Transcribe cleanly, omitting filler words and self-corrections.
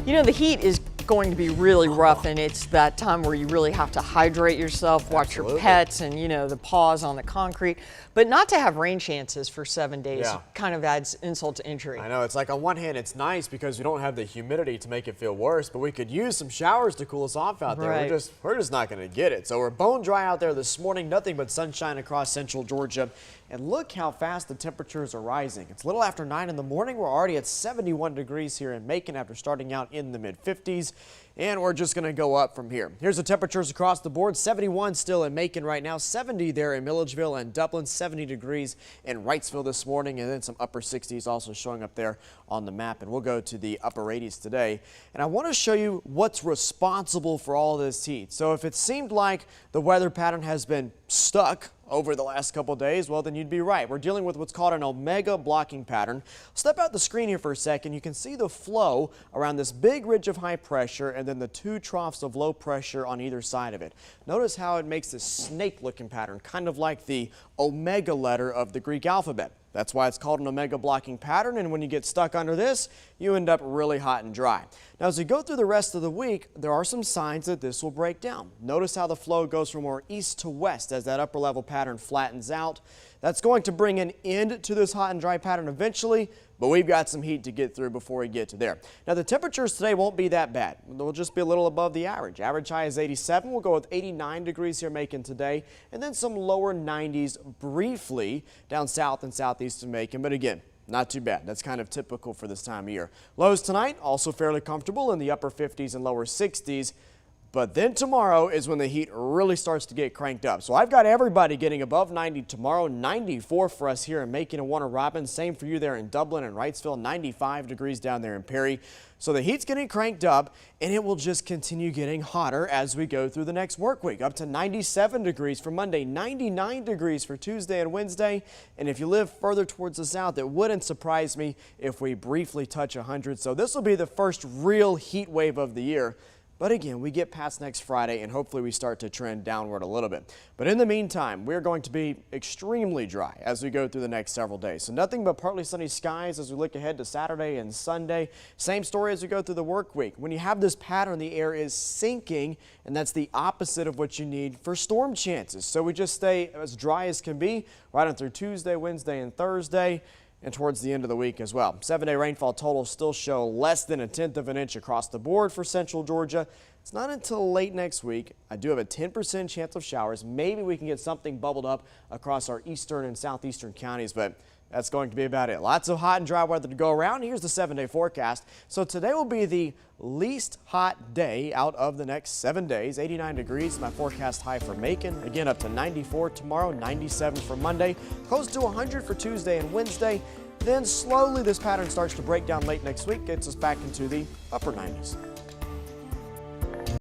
You know, the heat is going to be really rough, and it's that time where you really have to hydrate yourself, watch your pets, and, you know, the paws on the concrete. But not to have rain chances for 7 days kind of adds insult to injury. I know. It's like, on one hand, it's nice because we don't have the humidity to make it feel worse, but we could use some showers to cool us off out there. Right. We're just not going to get it. So we're bone dry out there this morning. Nothing but sunshine across central Georgia. And look how fast the temperatures are rising. It's a little after 9 in the morning. We're already at 71 degrees here in Macon after starting out in the mid-50s. And we're just going to go up from here. Here's the temperatures across the board. 71 still in Macon right now. 70 there in Milledgeville and Dublin. 70 degrees in Wrightsville this morning. And then some upper 60s also showing up there on the map. And we'll go to the upper 80s today. And I want to show you what's responsible for all this heat. So if it seemed like the weather pattern has been stuck over the last couple days, well, then you'd be right. We're dealing with what's called an omega blocking pattern. Step out the screen here for a second. You can see the flow around this big ridge of high pressure and then the two troughs of low pressure on either side of it. Notice how it makes this snake-looking pattern, kind of like the omega letter of the Greek alphabet. That's why it's called an omega blocking pattern, and when you get stuck under this, you end up really hot and dry. Now, as we go through the rest of the week, there are some signs that this will break down. Notice how the flow goes from more east to west as that upper level pattern flattens out. That's going to bring an end to this hot and dry pattern eventually, but we've got some heat to get through before we get to there. Now, the temperatures today won't be that bad. They'll just be a little above the average. Average high is 87. We'll go with 89 degrees here Macon today, and then some lower 90s briefly down south and southeast of Macon. But again, not too bad. That's kind of typical for this time of year. Lows tonight also fairly comfortable in the upper 50s and lower 60s. But then tomorrow is when the heat really starts to get cranked up. So I've got everybody getting above 90 tomorrow. 94 for us here in Macon and Warner Robins. Same for you there in Dublin and Wrightsville. 95 degrees down there in Perry. So the heat's getting cranked up, and it will just continue getting hotter as we go through the next work week. Up to 97 degrees for Monday, 99 degrees for Tuesday and Wednesday. And if you live further towards the south, it wouldn't surprise me if we briefly touch 100. So this will be the first real heat wave of the year. But again, we get past next Friday and hopefully we start to trend downward a little bit. But in the meantime, we're going to be extremely dry as we go through the next several days. So nothing but partly sunny skies as we look ahead to Saturday and Sunday. Same story as we go through the work week. When you have this pattern, the air is sinking, and that's the opposite of what you need for storm chances. So we just stay as dry as can be right on through Tuesday, Wednesday, and Thursday, and towards the end of the week as well. 7-day rainfall totals still show less than 1/10 of an inch across the board for central Georgia. It's not until late next week. I do have a 10% chance of showers. Maybe we can get something bubbled up across our eastern and southeastern counties, but that's going to be about it. Lots of hot and dry weather to go around. Here's the 7-day forecast. So today will be the least hot day out of the next 7 days. 89 degrees, my forecast high for Macon. Again, up to 94 tomorrow, 97 for Monday, close to 100 for Tuesday and Wednesday. Then slowly this pattern starts to break down late next week, gets us back into the upper 90s.